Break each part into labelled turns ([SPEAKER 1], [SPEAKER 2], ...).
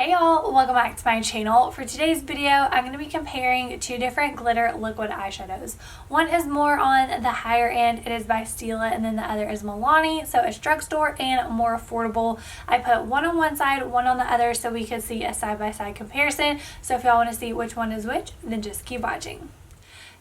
[SPEAKER 1] Hey y'all, welcome back to my channel. For today's video, I'm going to be comparing two different glitter liquid eyeshadows. One is more on the higher end, it is by Stila, and then the other is Milani, so it's drugstore and more affordable. I put one on one side, one on the other, so we could see a side-by-side comparison. So if y'all want to see which one is which, then just keep watching.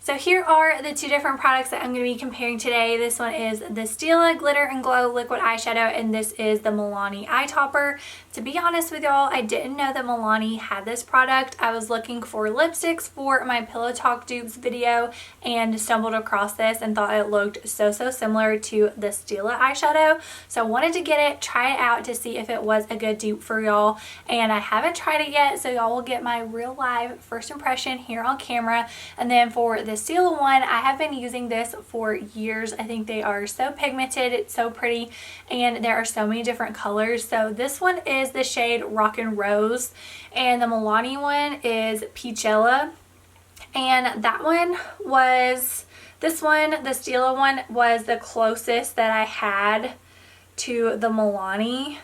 [SPEAKER 1] So here are the two different products that I'm going to be comparing today. This one is the Stila Glitter and Glow Liquid Eyeshadow, and this is the Milani Eyetopper. To be honest with y'all, I didn't know that Milani had this product. I was looking for lipsticks for my Pillow Talk dupes video and stumbled across this and thought it looked so similar to the Stila eyeshadow. So I wanted to get it, try it out to see if it was a good dupe for y'all, and I haven't tried it yet, so y'all will get my real live first impression here on camera. And then for the Stila one, I have been using this for years. I think they are so pigmented, it's so pretty, and there are so many different colors. So this one is the shade Rockin' Rose, and the Milani one is Peachella, and that one was, this one, the Stila one, was the closest that I had to the Milani.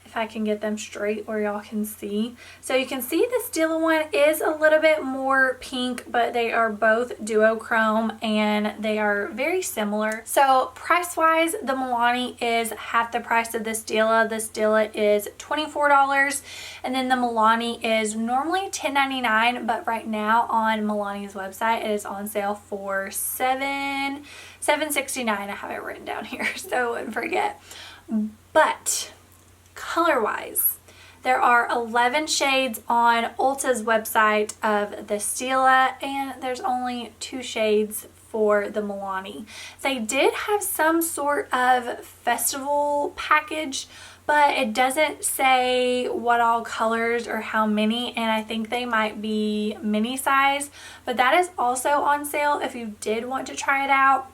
[SPEAKER 1] If I can get them straight where y'all can see. So you can see the Stila one is a little bit more pink, but they are both duochrome and they are very similar. So price wise, the Milani is half the price of the Stila. The Stila is $24, and then the Milani is normally $10.99, but right now on Milani's website it is on sale for $7.69. I have it written down here so I wouldn't forget. But color wise, there are 11 shades on Ulta's website of the Stila, and there's only 2 shades for the Milani. They did have some sort of festival package, but it doesn't say what all colors or how many, and I think they might be mini size, but that is also on sale if you did want to try it out.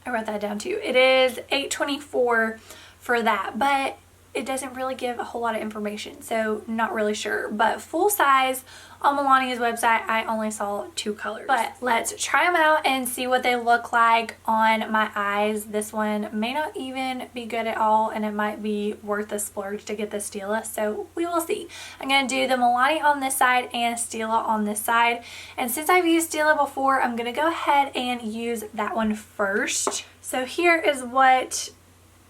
[SPEAKER 1] I wrote that down too. It is $8.24 for that, but it doesn't really give a whole lot of information, so not really sure. But full size on Milani's website, I only saw 2 colors. But let's try them out and see what they look like on my eyes. This one may not even be good at all, and it might be worth the splurge to get the Stila, so we will see. I'm going to do the Milani on this side and Stila on this side, and since I've used Stila before, I'm going to go ahead and use that one first. So here is what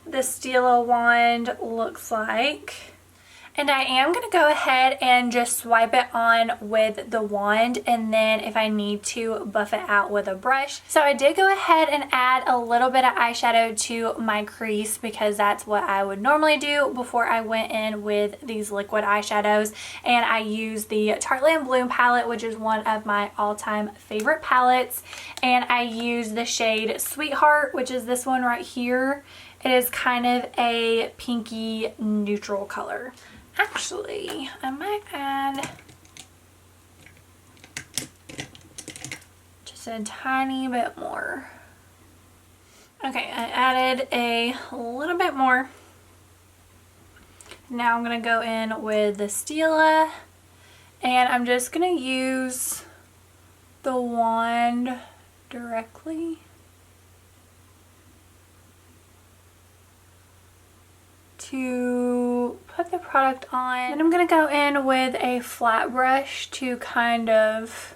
[SPEAKER 1] the Stila wand looks like, and I am going to go ahead and just swipe it on with the wand, and then if I need to, buff it out with a brush. So I did go ahead and add a little bit of eyeshadow to my crease because that's what I would normally do before I went in with these liquid eyeshadows, and I used the Tartland Bloom palette, which is one of my all-time favorite palettes, and I used the shade Sweetheart, which is this one right here. It is kind of a pinky neutral color. Actually, I might add just a tiny bit more. Okay, I added a little bit more. Now I'm going to go in with the Stila, and I'm just going to use the wand directly to put the product on. And I'm going to go in with a flat brush to kind of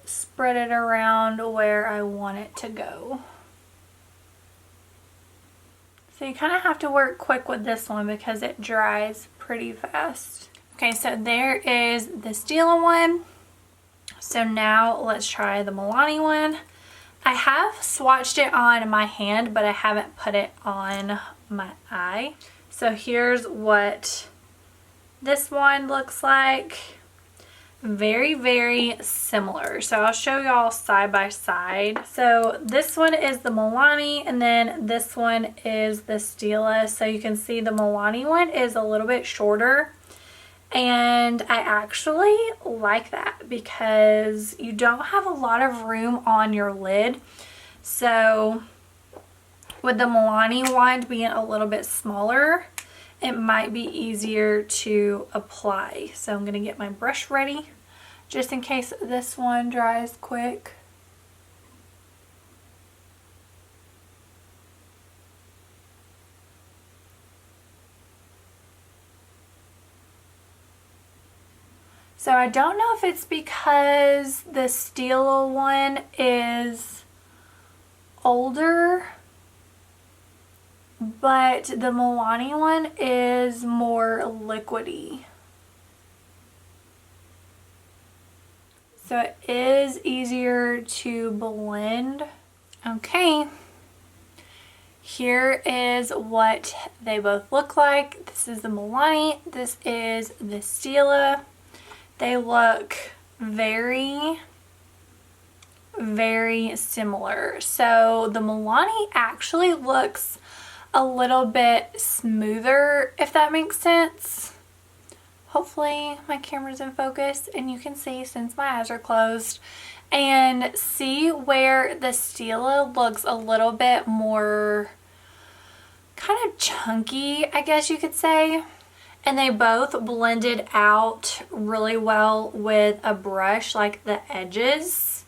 [SPEAKER 1] spread it around where I want it to go. So you kind of have to work quick with this one because it dries pretty fast. Okay, so there is the Stila one. So now let's try the Milani one. I have swatched it on my hand, but I haven't put it on my eye. So here's what this one looks like. Very similar. So I'll show y'all side by side. So this one is the Milani, and then this one is the Stila. So you can see the Milani one is a little bit shorter, and I actually like that because you don't have a lot of room on your lid. So with the Milani wand being a little bit smaller, it might be easier to apply. So I'm going to get my brush ready just in case this one dries quick. So I don't know if it's because the Stila one is older, but the Milani one is more liquidy. So it is easier to blend. Okay, here is what they both look like. This is the Milani, this is the Stila. They look very, very similar. So the Milani actually looks a little bit smoother, if that makes sense. Hopefully my camera's in focus and you can see since my eyes are closed. And see where the Stila looks a little bit more kind of chunky, I guess you could say. And they both blended out really well with a brush, like the edges.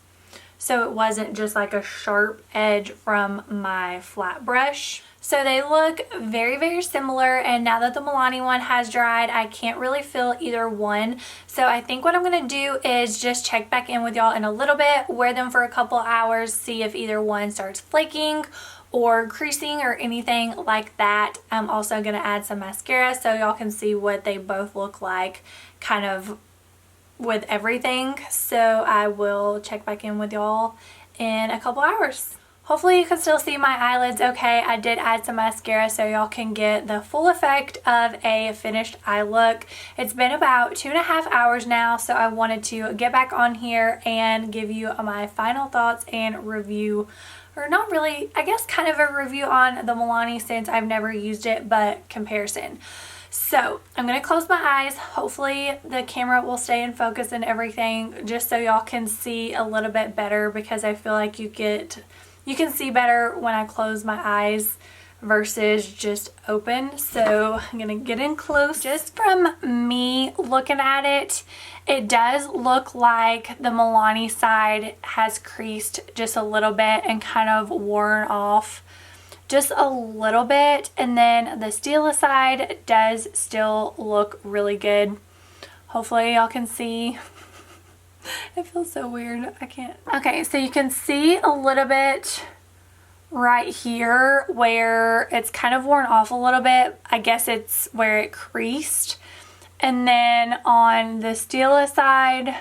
[SPEAKER 1] So it wasn't just like a sharp edge from my flat brush. So they look very, very similar, and now that the Milani one has dried, I can't really feel either one. So I think what I'm going to do is just check back in with y'all in a little bit, wear them for a couple hours, see if either one starts flaking or creasing or anything like that. I'm also going to add some mascara so y'all can see what they both look like kind of with everything. So I will check back in with y'all in a couple hours. Hopefully you can still see my eyelids okay. I did add some mascara so y'all can get the full effect of a finished eye look. It's been about 2.5 hours now, so I wanted to get back on here and give you my final thoughts and review, or not really, I guess kind of a review on the Milani since I've never used it, but comparison. So I'm going to close my eyes. Hopefully the camera will stay in focus and everything just so y'all can see a little bit better, because I feel like you can see better when I close my eyes versus just open. So I'm gonna get in close. Just from me looking at it, it does look like the Milani side has creased just a little bit and kind of worn off just a little bit, and then the Stila side does still look really good. Hopefully y'all can see. It feels so weird. I can't. Okay, so you can see a little bit right here where it's kind of worn off a little bit. I guess it's where it creased. And then on the Stila side,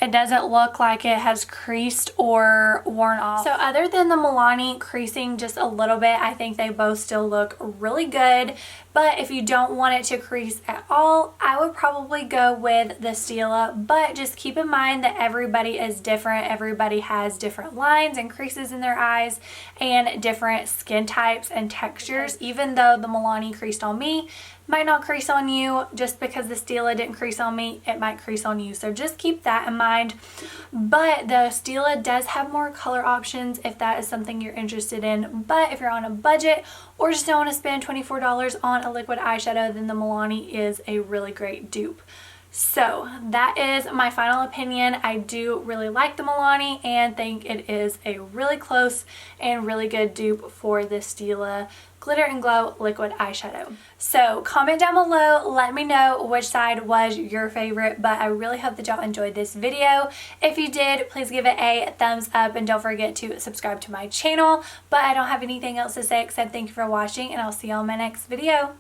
[SPEAKER 1] it doesn't look like it has creased or worn off. So other than the Milani creasing just a little bit, I think they both still look really good. But if you don't want it to crease at all, I would probably go with the Stila. But just keep in mind that everybody is different. Everybody has different lines and creases in their eyes and different skin types and textures. Even though the Milani creased on me, might not crease on you. Just because the Stila didn't crease on me, it might crease on you. So just keep that in mind. But the Stila does have more color options if that is something you're interested in. But if you're on a budget or just don't want to spend $24 on a liquid eyeshadow, then the Milani is a really great dupe. So that is my final opinion. I do really like the Milani and think it is a really close and really good dupe for the Stila Glitter and Glow liquid eyeshadow. So comment down below, let me know which side was your favorite, but I really hope that y'all enjoyed this video. If you did, please give it a thumbs up and don't forget to subscribe to my channel. But I don't have anything else to say except thank you for watching, and I'll see y'all in my next video.